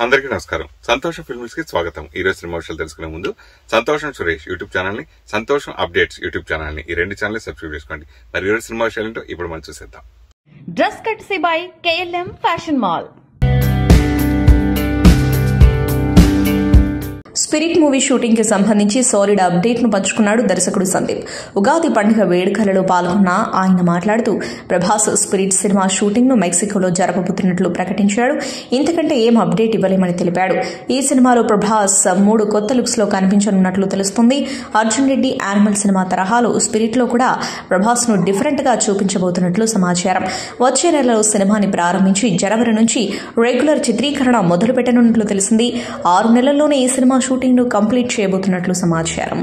అందరికీ నమస్కారం. సంతోషం ఫిల్మ్స్ కి స్వాగతం. ఈ రోజు సినిమా విషయాలు తెలుసుకునే ముందు సంతోషం సురేష్ యూట్యూబ్ ఛానల్ ని, సంతోషం అప్డేట్స్ యూట్యూబ్ ఛానల్ ని, ఈ రెండు ఛానల్ సబ్స్క్రైబ్ చేసుకోండి. మరి ఈ రోజు సినిమా విషయాలు ఏంటో ఇప్పుడు మనం చూసేద్దాం. Dress కట్సీ by KLM fashion mall. Spirit movie shooting కి సంబంధించి సాలిడ్ అప్డేట్ ను పంచుకున్నాడు దర్శకుడు సందీప్. ఉగాది పండుగ వేడుకలలో పాల్గొన్న ఆయన మాట్లాడుతూ ప్రభాస్ స్పిరిట్ సినిమా షూటింగ్ ను మెక్సికోలో జరపబోతున్నట్లు ప్రకటించాడు. ఇంతకంటే ఏం అప్డేట్ ఇవ్వలేమని తెలిపాడు. ఈ సినిమాలో ప్రభాస్ 3 కొత్త లుక్స్ లో కనిపించనున్నట్లు తెలుస్తుంది. అర్జున్ రెడ్డి యానిమల్ సినిమా తరహాలో స్పిరిట్ లో కూడా ప్రభాస్ ను డిఫరెంట్ గా చూపించబోతున్నట్లు సమాచారం. వచ్చే నెలలో సినిమాని ప్రారంభించి జనవరి నుంచి రెగ్యులర్ చిత్రీకరణ మొదలు పెట్టనున్నట్లు తెలిసింది. 6 నెలల్లోనే ఈ సినిమా షూటింగ్ ను కంప్లీట్ చేయబోతున్నట్లు సమాచారం.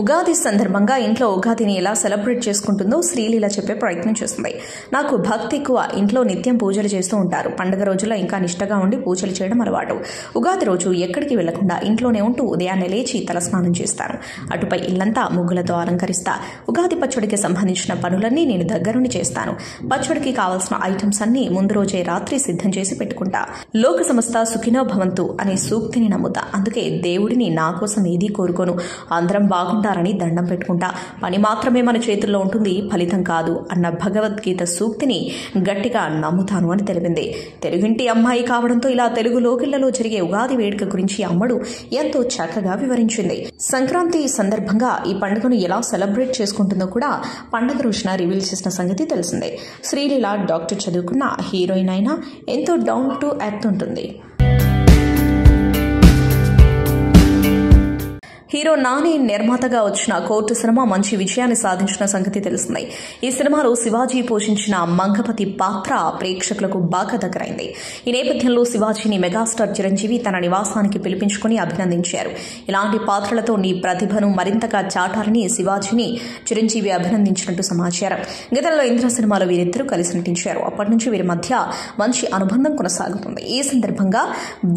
ఉగాది సందర్భంగా ఇంట్లో ఉగాదిని ఎలా సెలబ్రేట్ చేసుకుంటుందో శ్రీలీల చెప్పే ప్రయత్నం చేస్తుంది. నాకు భక్తి ఎక్కువ. ఇంట్లో నిత్యం పూజలు చేస్తూ ఉంటారు. పండుగ రోజుల్లో ఇంకా నిష్టగా ఉండి పూజలు చేయడం అలవాటు. ఉగాది రోజు ఎక్కడికి వెళ్లకుండా ఇంట్లోనే ఉంటూ ఉదయాన్నే లేచి తలస్నానం చేస్తాను. అటుపై ఇల్లంతా ముగ్గులతో అలంకరిస్తా. ఉగాది పచ్చడికి సంబంధించిన పనులన్నీ నేను దగ్గరుండి చేస్తాను. పచ్చడికి కావాల్సిన ఐటమ్స్ అన్ని ముందు రోజే రాత్రి సిద్ధం చేసి పెట్టుకుంటా. లోక సమస్త సుఖినో భవంతు అనే సూక్తిని నమ్ముతా. అందుకే దేవుడిని నా కోసం ఏదీ కోరుకోను. అందరం బాగుంటారని దండం పెట్టుకుంటా. పని మాత్రమే మన చేతుల్లో ఉంటుంది, ఫలితం కాదు అన్న భగవద్గీత సూక్తిని గట్టిగా నమ్ముతాను అని తెలిపింది. తెలుగింటి అమ్మాయి కావడంతో ఇలా తెలుగు లోకిళ్లలో జరిగే ఉగాది వేడుక గురించి అమ్మడు ఎంతో చక్కగా వివరించింది. సంక్రాంతి సందర్భంగా ఈ పండుగను ఎలా సెలబ్రేట్ చేసుకుంటుందో కూడా పండుగ రోజున రివీల్ చేసిన సంగతి తెలిసిందే. శ్రీలీల డాక్టర్ చదువుకున్న హీరోయిన్ అయినా ఎంతో డౌన్ టు ఎర్త్ ఉంటుంది. హీరో నాని నిర్మాతగా వచ్చిన కోర్టు సినిమా మంచి విజయాన్ని సాధించిన సంగతి తెలిసింది. ఈ సినిమాలో శివాజీ పోషించిన మంగపతి పాత్ర ప్రేక్షకులకు బాగా దగ్గరైంది. ఈ నేపథ్యంలో శివాజీని మెగాస్టార్ చిరంజీవి తన నివాసానికి పిలిపించుకుని అభినందించారు. ఇలాంటి పాత్రలతో నీ ప్రతిభను మరింతగా చాటాలని శివాజీని చిరంజీవి అభినందించినట్టు సమాచారం. గతంలో ఇంద్ర సినిమాలో వీరిద్దరూ కలిసి నటించారు. అప్పటి నుంచి వీరి మధ్య మంచి అనుబంధం కొనసాగుతుంది. ఈ సందర్భంగా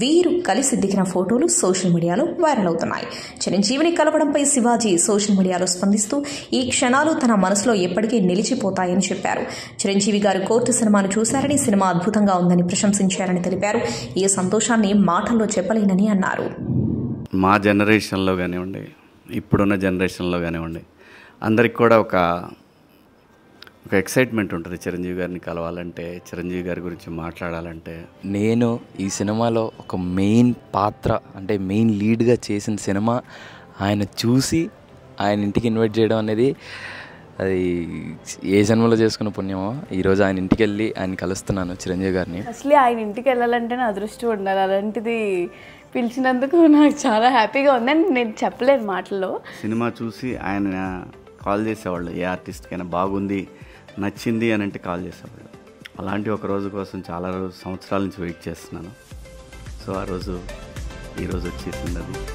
వీరు కలిసి దిగిన ఫోటోలు సోషల్ మీడియాలో వైరల్ అవుతున్నాయి. చిరంజీవిని కలవడంపై శివాజీ సోషల్ మీడియాలో స్పందిస్తూ ఈ క్షణాలు తన మనసులో ఎప్పటికీ నిలిచిపోతాయని చెప్పారు. చిరంజీవి గారు కోర్టు సినిమాను చూశారని, సినిమా అద్భుతంగా ఉందని ప్రశంసించారని తెలిపారు. ఈ సంతోషాన్ని మాటల్లో చెప్పలేనని అన్నారు. మా జనరేషన్లో కానివ్వండి, ఇప్పుడున్న జనరేషన్లో కానివ్వండి, అందరికి కూడా ఒక ఎక్సైట్మెంట్ ఉంటుంది చిరంజీవి గారిని కలవాలంటే, చిరంజీవి గారి గురించి మాట్లాడాలంటే. నేను ఈ సినిమాలో ఒక మెయిన్ పాత్ర అంటే మెయిన్ లీడ్గా చేసిన సినిమా ఆయన చూసి ఆయన ఇంటికి ఇన్వైట్ చేయడం అనేది అది ఏ జన్మలో చేసుకున్న పుణ్యమో. ఈరోజు ఆయన ఇంటికి వెళ్ళి ఆయన కలుస్తున్నాను చిరంజీవి గారిని. అసలు ఆయన ఇంటికి వెళ్ళాలంటే నా అదృష్టం ఉండాలి. అలాంటిది పిలిచినందుకు నాకు చాలా హ్యాపీగా ఉందని నేను చెప్పలేను మాటల్లో. సినిమా చూసి ఆయన కాల్ చేసేవాళ్ళు, ఏ ఆర్టిస్ట్కైనా బాగుంది నచ్చింది అని అంటే కాల్ చేసేవాళ్ళు. అలాంటి ఒక రోజు కోసం చాలా సంవత్సరాల నుంచి వెయిట్ చేస్తున్నాను. సో ఆ రోజు ఈరోజు వచ్చేసింది. అది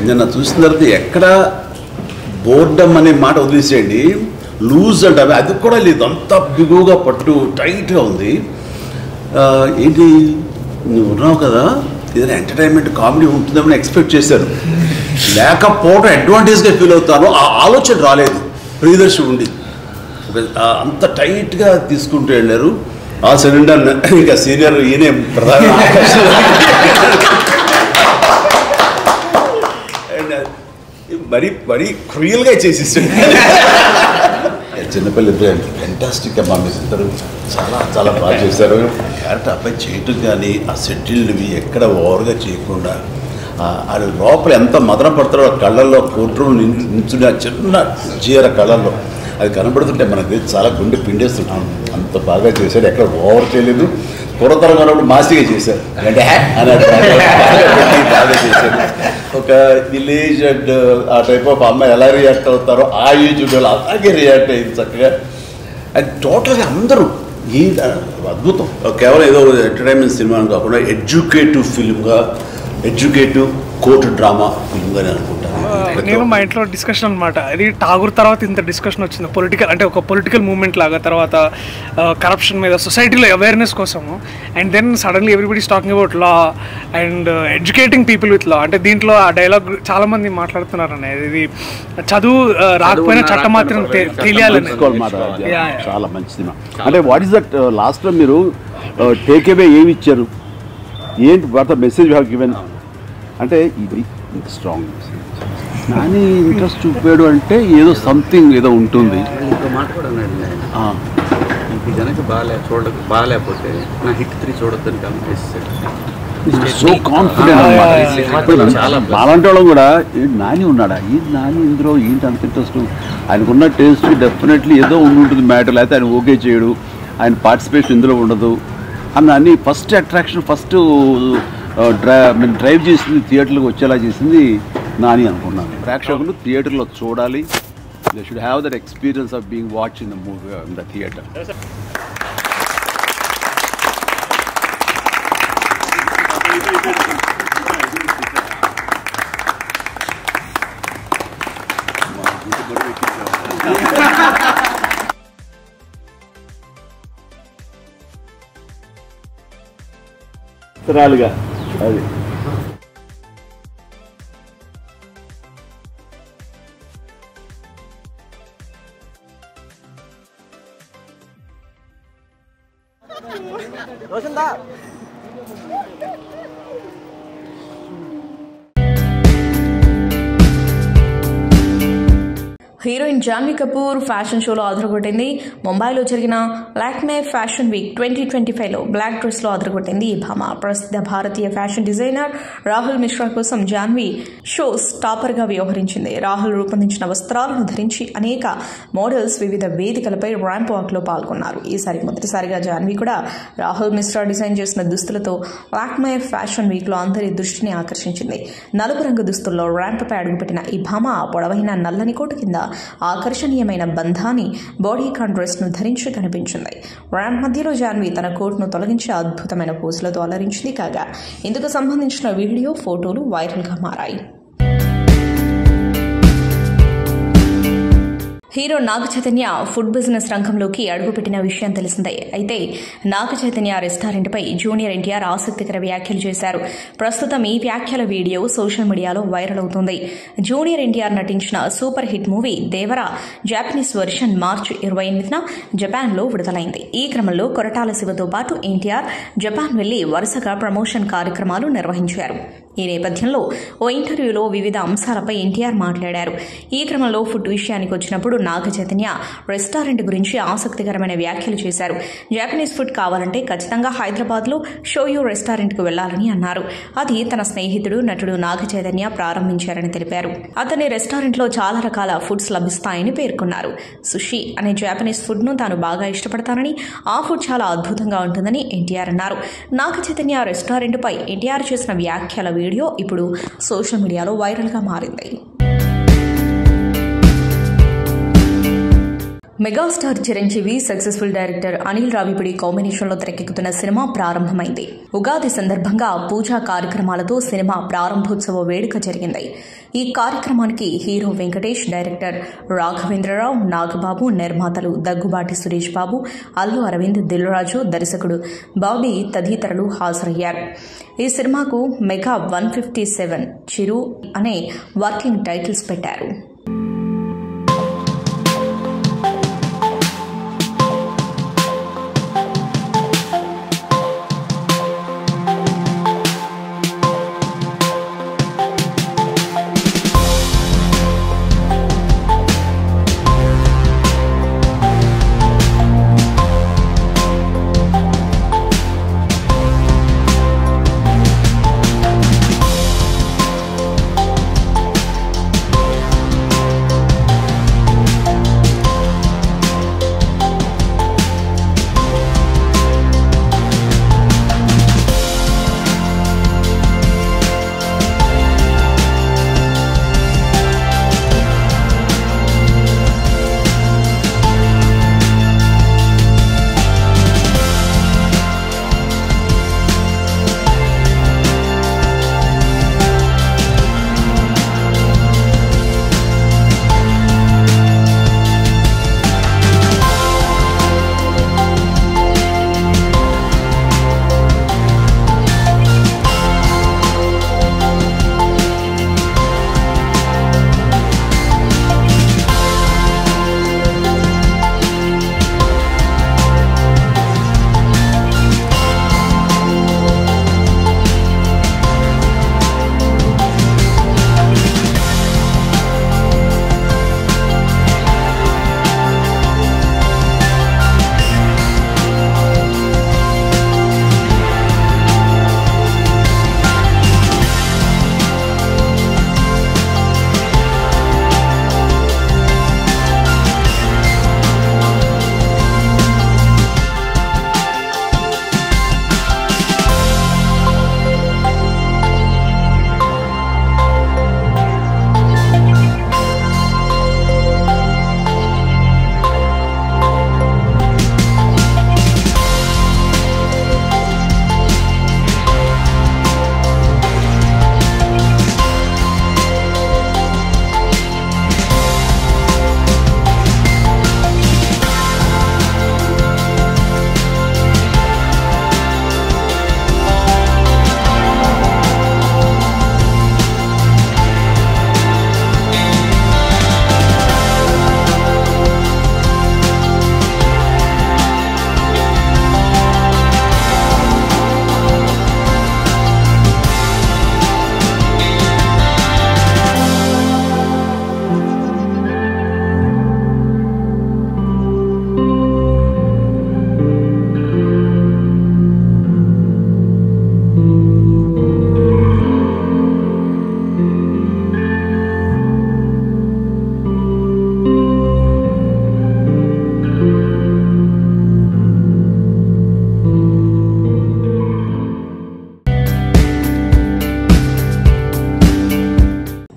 నిన్న చూసిన తర్వాత ఎక్కడ బోర్డమ్ అనే మాట వదిలేసేయండి, లూజ్ అంటే అది కూడా లేదు. అంతా బిగువుగా పట్టు టైట్గా ఉంది. ఏంటి నువ్వు ఉన్నావు కదా, ఏదైనా ఎంటర్టైన్మెంట్ కామెడీ ఉంటుందని ఎక్స్పెక్ట్ చేశాను. లేకపోవడం అడ్వాంటేజ్గా ఫీల్ అవుతాను. ఆ ఆలోచన రాలేదు. ప్రియదర్శి ఉండి అంత టైట్గా తీసుకుంటూ వెళ్ళారు. ఆ సిలిండర్ ఇంకా సీనియర్ ఈయనే ప్రధాన మరీ మరీ క్రూయల్గా చేసేసాడు. చిన్నపిల్ల ఫెంటాస్టిక్ అమ్మా, మీ ఇద్దరు చాలా చాలా బాగా చేశారు. క్యారెక్టర్ అబ్బాయి చేయటం కానీ ఆ సెటిల్డ్వి ఎక్కడ ఓవర్గా చేయకుండా అది లోపల ఎంత మదన పడతారో కళ్ళల్లో కోర్టులో నించుని చిన్న జీర కళ్ళల్లో అది కనబడుతుంటే మనకి చాలా గుండె పిండేస్తుంటాం. అంత బాగా చేశాడు. ఎక్కడ ఓవర్ చేయలేదు. పూర్వతరం ఉన్నప్పుడు మాసిగా చేశారు అంటే బాగా చేశారు. ఒక విలేజ్ అండ్ ఆ టైప్ ఆఫ్ అమ్మాయి ఎలా రియాక్ట్ అవుతారో ఆ ఏజ్ వాళ్ళు అలాగే రియాక్ట్ అయ్యింది చక్కగా. అది టోటల్గా అందరూ ఈ అద్భుతం. కేవలం ఏదో ఎంటర్టైన్మెంట్ సినిమా అని కాకుండా ఎడ్యుకేటివ్ ఫిల్మ్గా, ఎడ్యుకేటివ్ కోర్టు డ్రామా ఫిల్మ్గానే అనుకుంటాను. నేను మా ఇంట్లో డిస్కషన్ అనమాట, ఇది ఠాగూర్ తర్వాత ఇంత డిస్కషన్ వచ్చింది పొలిటికల్, అంటే ఒక పొలిటికల్ మూవ్మెంట్ లాగా, తర్వాత కరప్షన్ మీద సొసైటీలో అవేర్నెస్ కోసము. And then suddenly everybody is talking about law and educating people with law. అంటే దీంట్లో ఆ డైలాగ్ చాలా మంది మాట్లాడుతున్నారు అనేది, ఇది చదువు రాకపోయినా చట్టం మాత్రం తెలియాలని. చాలా మంచి సినిమా. అంటే వాట్ ఈస్ దట్ లాస్ట్లో మీరు టేక్ అవే ఏమి ఇచ్చారు, ఏంటి what the message have given అంటే ఇది స్ట్రాంగ్ నాని ఇంట్రెస్ట్ చూపాడు అంటే ఏదో సంథింగ్ ఏదో ఉంటుంది. ఇంకో మాట కూడా అన్నాడు, ఇది కనుక బాగాలేకపోతే నా హిట్ 3 చూడొద్దని కామెంట్. So confident. అలాంటి వాళ్ళం కూడా నాని ఉన్నాడా, ఈ నాని ఇందులో ఏంటి అంత ఇంట్రెస్ట్, ఆయనకున్న టేస్ట్ డెఫినెట్లీ ఏదో ఉంటుంది మ్యాటర్, లేకపోతే ఆయన ఓకే చేయడు, ఆయన పార్టిసిపేషన్ ఇందులో ఉండదు అన్న అన్ని ఫస్ట్ అట్రాక్షన్, ఫస్ట్ డ్రైవ్ చేసింది థియేటర్లకు వచ్చేలా చేసింది నాని అనుకున్నాను. ప్రేక్షకులు థియేటర్లో చూడాలి, they should have that experience of being watch in the movie in the theatre. అది హీరోయిన్ జాన్వీ కపూర్ ఫ్యాషన్ షోలో అదరగొట్టింది. ముంబైలో జరిగిన లాక్మే ఫ్యాషన్ వీక్ 2025లో బ్లాక్ డ్రెస్లో అదరగొట్టింది ఈ భామ. ప్రసిద్ధ భారతీయ ఫ్యాషన్ డిజైనర్ రాహుల్ మిశ్రా కోసం జాన్వీ షోస్ టాపర్గా వ్యవహరించింది. రాహుల్ రూపొందించిన వస్త్రాలను ధరించి అనేక మోడల్స్ వివిధ వేదికలపై ర్యాంప్ వాక్లో పాల్గొన్నారు. ఈసారి మొదటిసారిగా జాన్వీ కూడా రాహుల్ మిశ్రా డిజైన్ చేసిన దుస్తులతో లాక్మే ఫ్యాషన్ వీక్లో అందరి దృష్టిని ఆకర్షించింది. నలుపు రంగు దుస్తుల్లో ర్యాంప్పై అడుగుపెట్టిన ఈ భామ పొడవైన నల్లని కోటు కింద ఆకర్షణీయమైన బంధాని బాడీకాన్ డ్రెస్ ను ధరించి కనిపించింది. ర్యాంప్ మధ్యలో జాన్వీ తన కోట్ను తొలగించి అద్భుతమైన పోజులతో అలరించింది. కాగా ఇందుకు సంబంధించిన వీడియో, ఫోటోలు వైరల్ గా మారాయి. Hero Naga Chaitanya food business రంగంలోకి అడుగుపెట్టిన విషయం తెలిసిందే. అయితే నాగ చైతన్య రెస్టారెంట్పై జూనియర్ ఎన్టీఆర్ ఆసక్తికర వ్యాఖ్యలు చేశారు. ప్రస్తుతం ఈ వ్యాఖ్యల వీడియో సోషల్ మీడియాలో వైరల్ అవుతుంది. జూనియర్ ఎన్టీఆర్ నటించిన super hit movie Devara Japanese version మార్చి 28న జపాన్లో విడుదలైంది. ఈ క్రమంలో కొరటాల శివతో పాటు ఎన్టీఆర్ జపాన్ వెళ్లి వరుసగా ప్రమోషన్ కార్యక్రమాలు నిర్వహించారు. ఈ నేపథ్యంలో ఓ ఇంటర్వ్యూలో వివిధ అంశాలపై ఎన్టీఆర్ మాట్లాడారు. ఈ క్రమంలో ఫుడ్ విషయానికి వచ్చినప్పుడు నాగ చైతన్య రెస్టారెంట్ గురించి ఆసక్తికరమైన వ్యాఖ్యలు చేశారు. జాపనీస్ ఫుడ్ కావాలంటే ఖచ్చితంగా హైదరాబాద్లో షోయూ రెస్టారెంట్కు వెళ్లాలని అన్నారు. అది తన స్నేహితుడు నటుడు నాగ చైతన్య ప్రారంభించారని తెలిపారు. అతని రెస్టారెంట్లో చాలా రకాల ఫుడ్స్ లభిస్తాయని పేర్కొన్నారు. సుషి అనే జాపనీస్ ఫుడ్ను తాను బాగా ఇష్టపడతానని, ఆ ఫుడ్ చాలా అద్భుతంగా ఉంటుందని ఎన్టీఆర్ అన్నారు. నాగ చైతన్య రెస్టారెంట్పై ఎన్టీఆర్ చేసిన వ్యాఖ్యల వీడియో ఇప్పుడు సోషల్ మీడియాలో వైరల్ గా మారింది. Megastar Chiranjeevi successful director Anil Ravipudi కాంబినేషన్లో తెరకెక్కుతున్న సినిమా ప్రారంభమైంది. ఉగాది సందర్భంగా పూజా కార్యక్రమాలతో సినిమా ప్రారంభోత్సవ వేడుక జరిగింది. ఈ కార్యక్రమానికి హీరో వెంకటేష్, డైరెక్టర్ రాఘవేంద్రరావు, నాగబాబు, నిర్మాతలు దగ్గుబాటి సురేష్ బాబు, అల్లు అరవింద్, దిల్ రాజు, దర్శకుడు బాబీ తదితరులు హాజరయ్యారు. ఈ సినిమాకు మెగా 157 చిరు అనే వర్కింగ్ టైటిల్స్ పెట్టారు.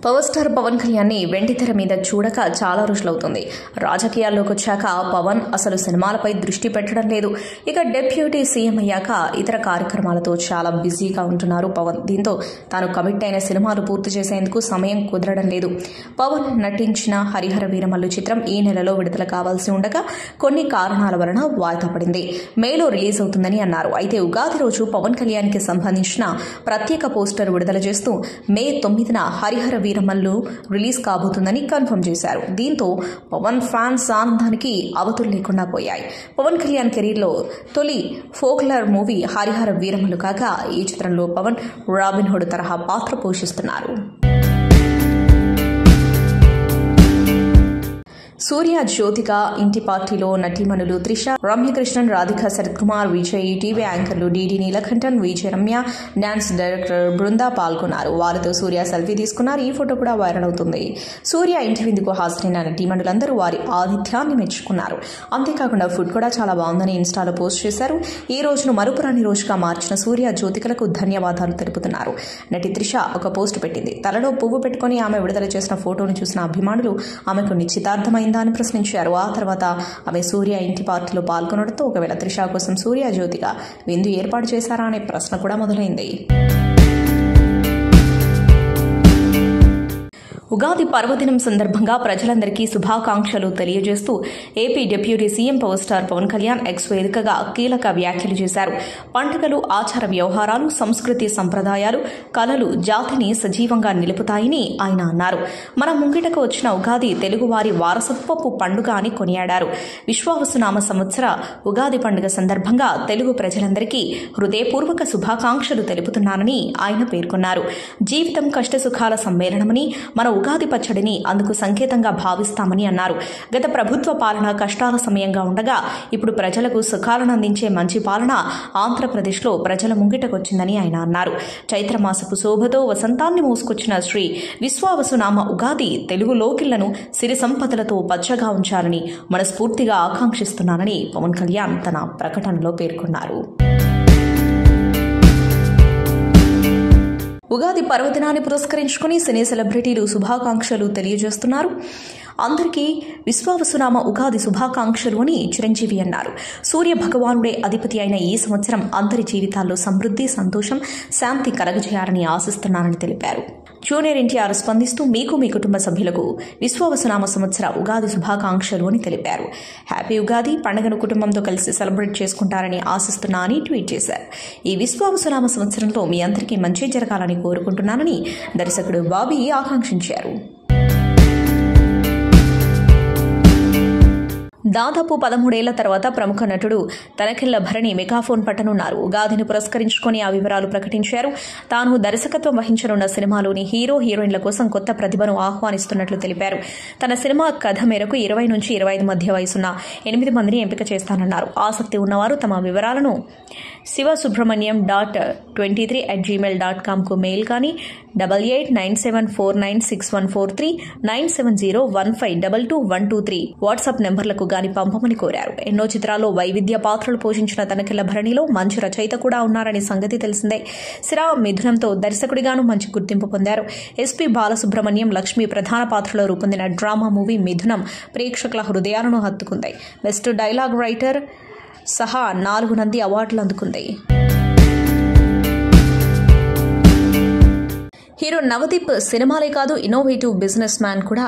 పవర్ స్టార్ పవన్ కళ్యాణ్ ని వెండితెర మీద చూడక చాలా రోజులవుతుంది. రాజకీయాల్లోకి వచ్చాక పవన్ అసలు సినిమాలపై దృష్టి పెట్టడం లేదు. ఇక డిప్యూటీ సీఎం అయ్యాక ఇతర కార్యక్రమాలతో చాలా బిజీగా ఉంటున్నారు పవన్. దీంతో తాను కమిట్ అయిన సినిమాలు పూర్తి చేసేందుకు సమయం కుదరడం లేదు. పవన్ నటించిన హరిహర వీరమల్లు చిత్రం ఈ నెలలో విడుదల కావాల్సి ఉండగా కొన్ని కారణాల వలన వాయిదా పడింది. మేలో రిలీజ్ అవుతుందని అన్నారు. అయితే ఉగాది రోజు పవన్ కళ్యాణ్ కి సంబంధించిన ప్రత్యేక పోస్టర్ విడుదల చేస్తూ మే 9న హరిహర వీరమల్లు రిలీజ్ కాబోతుందని కన్ఫర్మ్ చేశారు. దీంతో పవన్ ఫ్యాన్స్ ఆనందానికి అవతులు లేకుండా పోయాయి. పవన్ కళ్యాణ్ కెరీర్లో తొలి ఫోక్లర్ మూవీ హరిహర వీరమల్లు కాగా ఈ చిత్రంలో పవన్ రాబిన్ హుడ్ తరహా పాత్ర పోషిస్తున్నారు. సూర్య జ్యోతిక ఇంటి పార్టీలో నటీమణులు త్రిష, రమ్యకృష్ణన్, రాధిక, శరత్ కుమార్, విజయ్, టీవీ యాంకర్లు డీడీ నీలకంఠన్, విజయ రమ్య, డాన్స్ డైరెక్టర్ బృందా పాల్గొన్నారు. వారితో సూర్య సెల్ఫీ తీసుకున్నారు. ఈ ఫోటో కూడా వైరల్ అవుతుంది. సూర్య ఇంటి విందుకు హాజరైన నటీమణులందరూ వారి ఆతిథ్యాన్ని మెచ్చుకున్నారు. అంతేకాకుండా ఫుడ్ కూడా చాలా బాగుందని ఇన్స్టాలో పోస్ట్ చేశారు. ఈ రోజును మరుపురాని రోజుగా మార్చిన సూర్య జ్యోతికలకు ధన్యవాదాలు తెలుపుతున్నారు. నటి త్రిష ఒక పోస్ట్ పెట్టింది. తలలో పువ్వు పెట్టుకుని ఆమె విడుదల చేసిన ఫోటోను చూసిన అభిమానులు ఆమెకు నిశ్చితార్థమైంది అని ప్రశ్నించారు. ఆ తర్వాత ఆమె సూర్య ఇంటి పార్టీలో పాల్గొనడంతో ఒకవేళ త్రిష కోసం సూర్య జ్యోతిక విందు ఏర్పాటు చేశారా అనే ప్రశ్న కూడా మొదలైంది. ఉగాది పర్వదినం సందర్భంగా ప్రజలందరికీ శుభాకాంక్షలు తెలియజేస్తూ AP deputy CM power star Pawan Kalyan X వేదికగా కీలక వ్యాఖ్యలు చేశారు. పండుగలు, ఆచార వ్యవహారాలు, సంస్కృతి సంప్రదాయాలు, కళలు జాతిని సజీవంగా నిలుపుతాయని ఆయన అన్నారు. మన ముంగిటకు వచ్చిన ఉగాది తెలుగువారి వారసత్వపు పండుగ అని కొనియాడారు. విశ్వావసునామ సంవత్సర ఉగాది పండుగ సందర్భంగా తెలుగు ప్రజలందరికీ హృదయపూర్వక శుభాకాంక్షలు తెలుపుతున్నానని ఆయన పేర్కొన్నారు. జీవితం కష్టసుఖాల సమ్మేళనమని, మన ఉగాది పచ్చడిని అందుకు సంకేతంగా భావిస్తామని అన్నారు. గత ప్రభుత్వ పాలన కష్టాల సమయంగా ఉండగా ఇప్పుడు ప్రజలకు సుఖాలను అందించే మంచి పాలన ఆంధ్రప్రదేశ్లో ప్రజల ముంగిటకొచ్చిందని ఆయన అన్నారు. చైత్రమాసపు శోభతో వసంతాన్ని మోసుకొచ్చిన శ్రీ విశ్వావసునామ ఉగాది తెలుగు లోకిళ్లను సిరి సంపదలతో పచ్చగా ఉంచాలని మనస్ఫూర్తిగా ఆకాంక్షిస్తున్నానని పవన్ కళ్యాణ్ తన ప్రకటనలో పేర్కొన్నారు. ఉగాది పర్వదినాన్ని పురస్కరించుకుని సినీ సెలబ్రిటీలు శుభాకాంక్షలు తెలియజేస్తున్నారు. అందరికీ విశ్వావసునామ ఉగాది శుభాకాంక్షలు అని చిరంజీవి అన్నారు. సూర్య భగవానుడే అధిపతి అయిన ఈ సంవత్సరం అందరి జీవితాల్లో సమృద్ధి, సంతోషం, శాంతి కలగజేయాలని ఆశిస్తున్నానని తెలిపారు. జూనియర్ ఎన్టీఆర్ స్పందిస్తూ మీకు, మీ కుటుంబ సభ్యులకు విశ్వావసునామ సంవత్సర ఉగాది శుభాకాంక్షలు అని తెలిపారు. హ్యాపీ ఉగాది పండుగను కుటుంబంతో కలిసి సెలబ్రేట్ చేసుకుంటారని ఆశిస్తున్నా అని ట్వీట్ చేశారు. ఈ విశ్వావసునామ సంవత్సరంలో మీ అందరికీ మంచి జరగాలని కోరుకుంటున్నానని దర్శకుడు బాబీ ఆకాంక్షించారు. దాదాపు 13 ఏళ్ల తర్వాత ప్రముఖ నటుడు తనకెళ్ల భరణి మెగాఫోన్ పట్టనున్నారు. ఉగాదిని పురస్కరించుకుని ఆ వివరాలు ప్రకటించారు. తాను దర్శకత్వం వహించనున్న సినిమాలోని హీరో, హీరోయిన్ల కోసం కొత్త ప్రతిభను ఆహ్వానిస్తున్నట్లు తెలిపారు. తన సినిమా కథ మేరకు 20 నుంచి 25 మధ్య వయసున్న 8 మందిని ఎంపిక చేస్తానన్నారు. ఆసక్తి ఉన్నవారు తమ వివరాలను sivasubramaniam.23@gmail.com కు మెయిల్ కానీ 8897496143 9701522123 వాట్సాప్ నెంబర్లకు గాని పంపమని కోరారు. ఎన్నో చిత్రాల్లో వైవిధ్య పాత్రలు పోషించిన తనకెళ్ల భరణిలో మంచి రచయిత కూడా ఉన్నారనే సంగతి తెలిసిందే. సిరా మిథునంతో దర్శకుడిగాను మంచి గుర్తింపు పొందారు. ఎస్పీ బాలసుబ్రహ్మణ్యం, లక్ష్మి ప్రధాన పాత్రలో రూపొందిన డ్రామా మూవీ మిథునం ప్రేక్షకుల హృదయాలను హత్తుకుంది. బెస్ట్ డైలాగ్ రైటర్ సహా 4 నంది అవార్డులు అందుకుంది. హీరో నవదీప్ సినిమాలే కాదు, ఇన్నోవేటివ్ బిజినెస్ మ్యాన్ కూడా.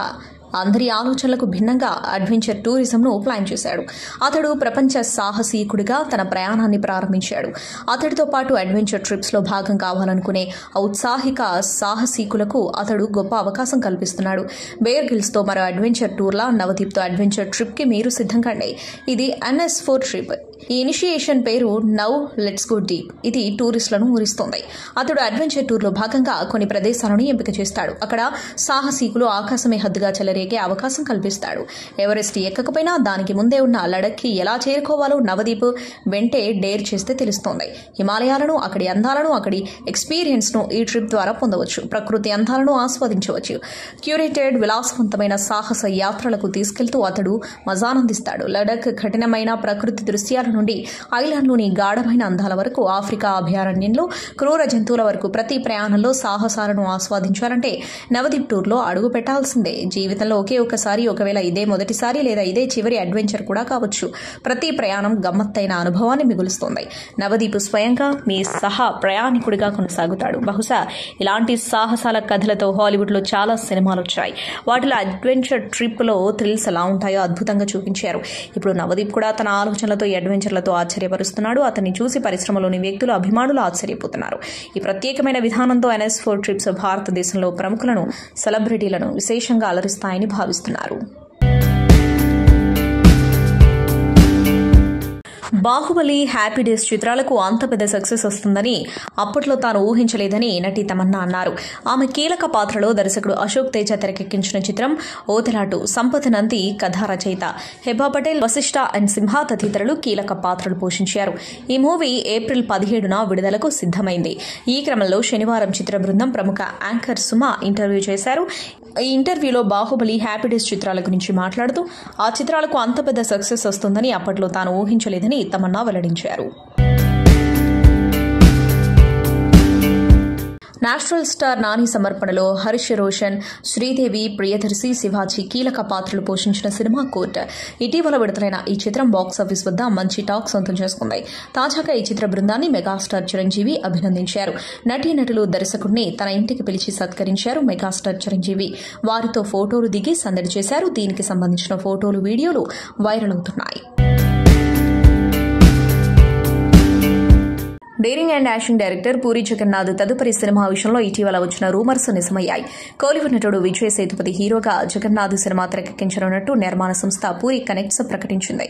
అందరి ఆలోచనలకు భిన్నంగా అడ్వెంచర్ టూరిజంను ప్లాన్ చేశాడు. అతడు ప్రపంచ సాహసీకుడిగా తన ప్రయాణాన్ని ప్రారంభించాడు. అతడితో పాటు అడ్వెంచర్ ట్రిప్స్లో భాగం కావాలనుకునే ఔత్సాహిక సాహసీకులకు అతడు గొప్ప అవకాశం కల్పిస్తున్నాడు. బేర్ గిల్స్తో మరో అడ్వెంచర్ టూర్లా నవదీప్తో అడ్వెంచర్ ట్రిప్కి మీరు సిద్ధం కండి. ఇది NS4 ట్రిప్. ఈ ఇనిషియేషన్ పేరు నౌ లెట్స్ గో డీప్. ఇది టూరిస్టులను ఊరిస్తోంది. అతడు అడ్వెంచర్ టూర్లో భాగంగా కొన్ని ప్రదేశాలను ఎంపిక చేస్తాడు. అక్కడ సాహసీకులు ఆకాశమే హద్దుగా చెలరేగే అవకాశం కల్పిస్తాడు. ఎవరెస్ట్ ఎక్కకపోయినా దానికి ముందే ఉన్న లడఖ్కి ఎలా చేరుకోవాలో నవదీప్ వెంటే డేర్ చేస్తే తెలుస్తోంది. హిమాలయాలను, అక్కడి అందాలను, అక్కడి ఎక్స్పీరియన్స్ను ఈ ట్రిప్ ద్వారా పొందవచ్చు. ప్రకృతి అందాలను ఆస్వాదించవచ్చు. క్యూరేటెడ్ విలాసవంతమైన సాహస యాత్రలకు తీసుకెళ్తూ అతడు మజానందిస్తాడు. లడఖ్ కఠినమైన ప్రకృతి దృశ్యాలను నుండి ఐలాండ్లోని గాఢమైన అందాల వరకు ఆఫ్రికా అభయారణ్యంలో క్రూర జంతువుల వరకు ప్రతి ప్రయాణంలో సాహసాలను ఆస్వాదించాలంటే నవదీప్ టూర్లో అడుగు పెట్టాల్సిందే. జీవితంలో ఒకే ఒక్కసారి, ఒకవేళ ఇదే మొదటిసారి లేదా ఇదే చివరి అడ్వెంచర్ కూడా కావచ్చు. ప్రతి ప్రయాణం గమ్మత్తైన అనుభవాన్ని మిగులుస్తోంది. నవదీప్ స్వయంగా మీ సహా ప్రయాణికుడిగా కొనసాగుతాడు. బహుశా ఇలాంటి సాహసాల కథలతో హాలీవుడ్లో చాలా సినిమాలు వచ్చాయి. వాటిలో అడ్వెంచర్ ట్రిప్లో థ్రిల్స్ ఎలా ఉంటాయో అద్భుతంగా చూపించారు. ఇప్పుడు నవదీప్ కూడా తన ఆలోచనలతో ఈ అడ్వెంచర్లతో ఆశ్చర్యపరుస్తున్నాడు. అతన్ని చూసి పరిశ్రమలోని వ్యక్తులు, అభిమానులు ఆశ్చర్యపోతున్నారు. ఈ ప్రత్యేకమైన విధానంతో NS4 ట్రిప్స్ భారతదేశంలో ప్రముఖులను, సెలబ్రిటీలను విశేషంగా అలరిస్తాయని భావిస్తున్నారు. బాహుబలి, హ్యాపీ డేస్ చిత్రాలకు అంత పెద్ద సక్సెస్ వస్తుందని అప్పట్లో తాను ఊహించలేదని నటి తమన్నా అన్నారు. ఆమె కీలక పాత్రలో దర్శకుడు అశోక్ తేజ తెరకెక్కించిన చిత్రం ఓతెలాటు. సంపత్ నంది కథా రచయిత, హెబా పటేల్, వశిష్ఠ అండ్ సింహ తదితరులు కీలక పాత్రలు పోషించారు. ఈ మూవీ ఏప్రిల్ 17న విడుదలకు సిద్దమైంది. ఈ క్రమంలో శనివారం చిత్ర బృందం ప్రముఖ యాంకర్ సుమ ఇంటర్వ్యూ చేశారు. ఈ ఇంటర్వ్యూలో బాహుబలి, హ్యాపీ డేస్ చిత్రాల గురించి మాట్లాడుతూ ఆ చిత్రాలకు అంత పెద్ద సక్సెస్ వస్తుందని అప్పట్లో తాను ఊహించలేదని తమన్నా వెల్లడించారు. నేషనల్ స్టార్ నాని సమర్పణలో హరీష్ రోషన్, శ్రీదేవి, ప్రియదర్శి, శివాజీ కీలక పాత్రలు పోషించిన సినిమా కోర్ట్. ఇటీవల విడుదలైన ఈ చిత్రం బాక్సాఫీస్ వద్ద మంచి టాక్ సొంతం చేసుకుంది. తాజాగా ఈ చిత్ర బృందాన్ని మెగాస్టార్ చిరంజీవి అభినందించారు. నటీనటులు, దర్శకుడిని తన ఇంటికి పిలిచి సత్కరించారు మెగాస్టార్ చిరంజీవి. వారితో ఫోటోలు దిగి సందడి చేశారు. దీనికి సంబంధించిన ఫోటోలు, వీడియోలు వైరల్ అవుతున్నాయి. Daring and action director Puri Jagannadh తదుపరి సినిమా విషయంలో ఇటీవల వచ్చిన రూమర్స్ నిజమయ్యాయి. కోలీవుడ్ నటుడు విజయ్ సేతుపతి హీరోగా జగన్నాథ్ సినిమా తెరకెక్కించనున్నట్టు నిర్మాణ సంస్థ పూరి కనెక్ట్స్ ప్రకటించింది.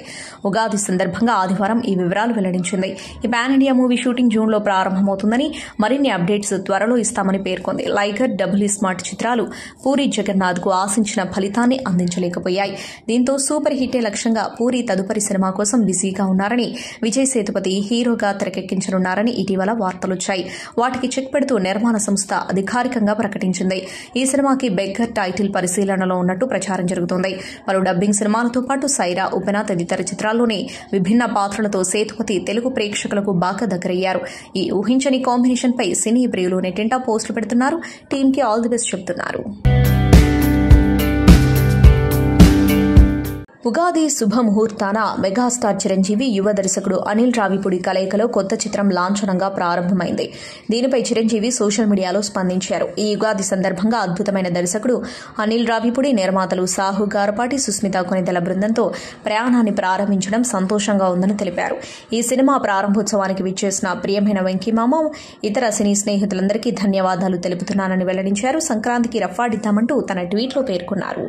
ఉగాది సందర్భంగా ఆదివారం ఈ వివరాలు వెల్లడించింది. ఈ పాన్ ఇండియా మూవీ షూటింగ్ జూన్లో ప్రారంభమవుతుందని, మరిన్ని అప్డేట్స్ త్వరలో ఇస్తామని పేర్కొంది. లైగర్, డబుల్ స్మార్ట్ చిత్రాలు పూరి జగన్నాథ్కు ఆశించిన ఫలితాన్ని అందించలేకపోయాయి. దీంతో సూపర్ హిట్టే లక్ష్యంగా పూరి తదుపరి సినిమా కోసం బిజీగా ఉన్నారని, విజయ్ సేతుపతి హీరోగా తెరకెక్కించనున్నారని ఇటీవల వార్తలొచ్చాయి. వాటికి చెక్ పెడుతూ నిర్మాణ సంస్థ అధికారికంగా ప్రకటించింది. ఈ సినిమాకి బెగ్గర్ టైటిల్ పరిశీలనలో ఉన్నట్టు ప్రచారం జరుగుతోంది. పలు డబ్బింగ్ సినిమాలతో పాటు సైరా, ఉపెన తదితర చిత్రాల్లోని విభిన్న పాత్రలతో సేతుపతి తెలుగు ప్రేక్షకులకు బాగా దగ్గరయ్యారు. ఈ ఊహించని కాంబినేషన్ పై సినీ ప్రియులు నెట్టింటా పోస్టులు పెడుతున్నారు. టీంకి ఆల్ ది బెస్ట్ చెప్తున్నారు. ఉగాది శుభముహూర్తాన మెగాస్టార్ చిరంజీవి, యువ దర్శకుడు అనిల్ రావిపూడి కలయికలో కొత్త చిత్రం లాంఛనంగా ప్రారంభమైంది. దీనిపై చిరంజీవి సోషల్ మీడియాలో స్పందించారు. ఈ ఉగాది సందర్భంగా అద్భుతమైన దర్శకుడు అనిల్ రావిపూడి, నిర్మాతలు సాహు గారపాటి, సుస్మిత కొనిదెల బృందంతో ప్రయాణాన్ని ప్రారంభించడం సంతోషంగా ఉందని తెలిపారు. ఈ సినిమా ప్రారంభోత్సవానికి విచ్చేసిన ప్రియమైన వెంకీమామ, ఇతర సినీ స్నేహితులందరికీ ధన్యవాదాలు తెలుపుతున్నానని వెల్లడించారు. సంక్రాంతికి రఫ్ఫాడిద్దామంటూ తన ట్వీట్లో పేర్కొన్నారు.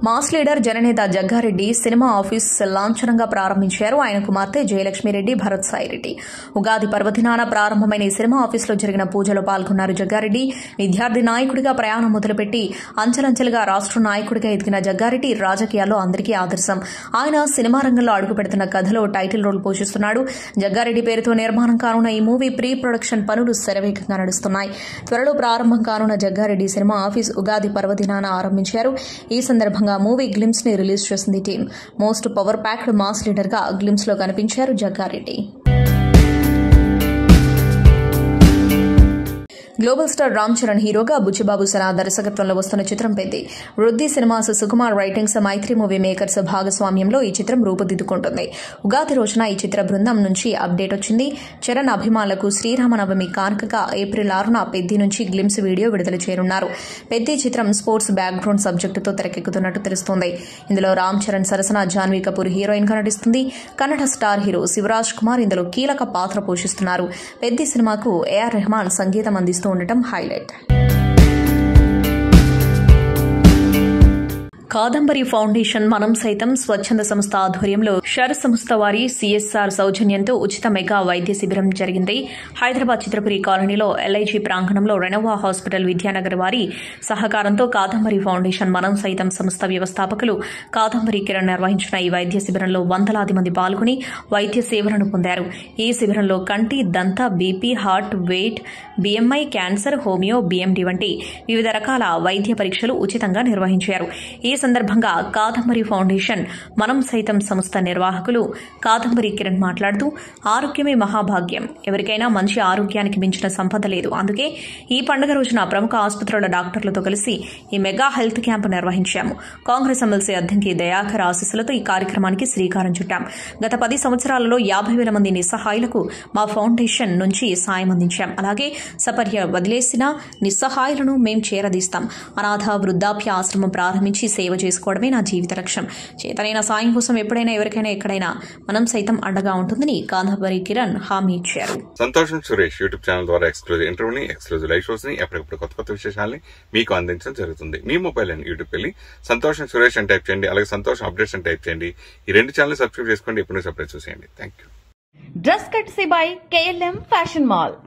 మాస్ లీడర్ జననేత జగ్గారెడ్డి సినిమా ఆఫీస్ లాంఛనంగా ప్రారంభించారు. ఆయన కుమార్తె జయలక్ష్మిరెడ్డి, భరత్ సాయిరెడ్డి. ఉగాది పర్వదినాన ప్రారంభమైన ఈ సినిమా ఆఫీసులో జరిగిన పూజలో పాల్గొన్నారు జగ్గారెడ్డి. విద్యార్థి నాయకుడిగా ప్రయాణం మొదలుపెట్టి అంచెలంచెలుగా రాష్ట్ర నాయకుడిగా ఎదిగిన జగ్గారెడ్డి రాజకీయాల్లో అందరికీ ఆదర్శం. ఆయన సినిమా రంగంలో అడుగుపెడుతున్న కథలో టైటిల్ రోల్ పోషిస్తున్నాడు. జగ్గారెడ్డి పేరుతో నిర్మాణం కానున్న ఈ మూవీ ప్రీ ప్రొడక్షన్ పనులు శరవేగంగా నడుస్తున్నాయి. త్వరలో ప్రారంభం కానున్న జగ్గారెడ్డి సినిమా ఆఫీస్ ఉగాది పర్వదినాన ఆరంభించారు. ఈ సందర్భంగా మూవీ గ్లిమ్స్ ని రిలీజ్ చేసింది team. Most power packed mass leader గా గ్లిమ్స్ లో కనిపించారు జగ్గారెడ్డి. గ్లోబల్ స్టార్ రామ్ చరణ్ హీరోగా బుచ్చిబాబు సనా దర్శకత్వంలో వస్తున్న చిత్రం పెద్ది. వృద్ధి సినిమాస్, సుకుమార్ రైటింగ్స్, మైత్రి మూవీ మేకర్స్ భాగస్వామ్యంలో ఈ చిత్రం రూపుదిద్దుకుంటుంది. ఉగాది రోజున ఈ చిత్ర బృందం నుంచి అప్డేట్ వచ్చింది. చరణ్ అభిమానులకు శ్రీరామనవమి కానుకగా ఏప్రిల్ 6న పెద్ది నుంచి గ్లిమ్స్ వీడియో విడుదల చేయనున్నారు. పెద్ది చిత్రం స్పోర్ట్స్ బ్యాక్గ్రౌండ్ సబ్జెక్టుతో తెరకెక్కుతున్నట్టు తెలుస్తోంది. ఇందులో రామ్ చరణ్ సరసన జాన్వీ కపూర్ హీరోయిన్ గా నటిస్తుంది. కన్నడ స్టార్ హీరో శివరాజ్ కుమార్ ఇందులో కీలక పాత్ర పోషిస్తున్నారు. పెద్ది సినిమాకు ఏఆర్ రెహమాన్ సంగీతం అందిస్తూ ఉండటం హైలైట్. కాదంబరి ఫౌండేషన్ మనం సైతం స్వచ్ఛంద సంస్థ ఆధ్వర్యంలో షర్ సంస్థ వారి సిఎస్ఆర్ సౌజన్యంతో ఉచిత మెగా వైద్య శిబిరం జరిగింది. హైదరాబాద్ చిత్రపురి కాలనీలో ఎల్ఐజీ ప్రాంగణంలో రెనోవా హాస్పిటల్ విద్యానగర్ వారి సహకారంతో కాదంబరి ఫౌండేషన్ మనం సైతం సంస్థ వ్యవస్థాపకులు కాదంబరి కిరణ్ నిర్వహించిన ఈ వైద్య శిబిరంలో వందలాది మంది పాల్గొని వైద్య సేవలను పొందారు. ఈ శిబిరంలో కంటి, దంత, BP, heart, weight, BMI, cancer, homeo, BMD వంటి వివిధ రకాల వైద్య పరీక్షలు ఉచితంగా నిర్వహించారు. ఈ సందర్భంగా కాదంబరి ఫౌండేషన్ మనం సైతం సంస్థ నిర్వాహకులు కాదంబరి కిరణ్ మాట్లాడుతూ ఆరోగ్యమే మహాభాగ్యం, ఎవరికైనా మంచి ఆరోగ్యానికి మించిన సంపద లేదు. అందుకే ఈ పండుగ రోజున ప్రముఖ ఆసుపత్రుల డాక్టర్లతో కలిసి ఈ మెగా హెల్త్ క్యాంపు నిర్వహించాము. కాంగ్రెస్ ఎమ్మెల్సీ అద్దంకి దయాకర్ ఆశీస్సులతో ఈ కార్యక్రమానికి శ్రీకారం చుట్టాం. గత 10 సంవత్సరాలలో 50,000 మంది నిస్సహాయులకు మా ఫౌండేషన్ నుంచి సాయం అందించాం. అలాగే సపర్య వదిలేసిన నిస్సహాయులను మేం చేరదీస్తాం. అనాథ వృద్ధాప్య ఆశ్రమం ప్రారంభించి సేవ చేసుకోవడమే నా జీవిత లక్ష్యం. చేతనైన సాయం కోసం ఎప్పుడైనా ఎవరికైనా ఎక్కడైనా మనం సైతం అండగా ఉంటుందని కాదంబరి కిరణ్ హామీ ఇచ్చారు. సంతోషం సురేష్ యూట్యూబ్ ఛానల్ ద్వారా ఎక్స్క్లూజివ్ ఇంటర్వ్యూని, ఎక్స్క్లూజివ్ లైవ్ షోస్ ని, ఎప్పటికప్పుడు కొత్త విశేషాలని మీకు అందించడం జరుగుతుంది. మీ మొబైల్ అని యూట్యూబ్ వెళ్ళి సంతోషం సురేష్ అని టైప్ చేయండి, అలాగే సంతోషం అప్డేట్స్ అని టైప్ చేయండి. ఈ 2 ఛానల్ సబ్స్క్రైబ్ చేసుకోండి, ఎప్పుడు సబ్స్క్రైబ్ చూసేయండి. Thank you. Dress కట్సీ by KLM fashion mall.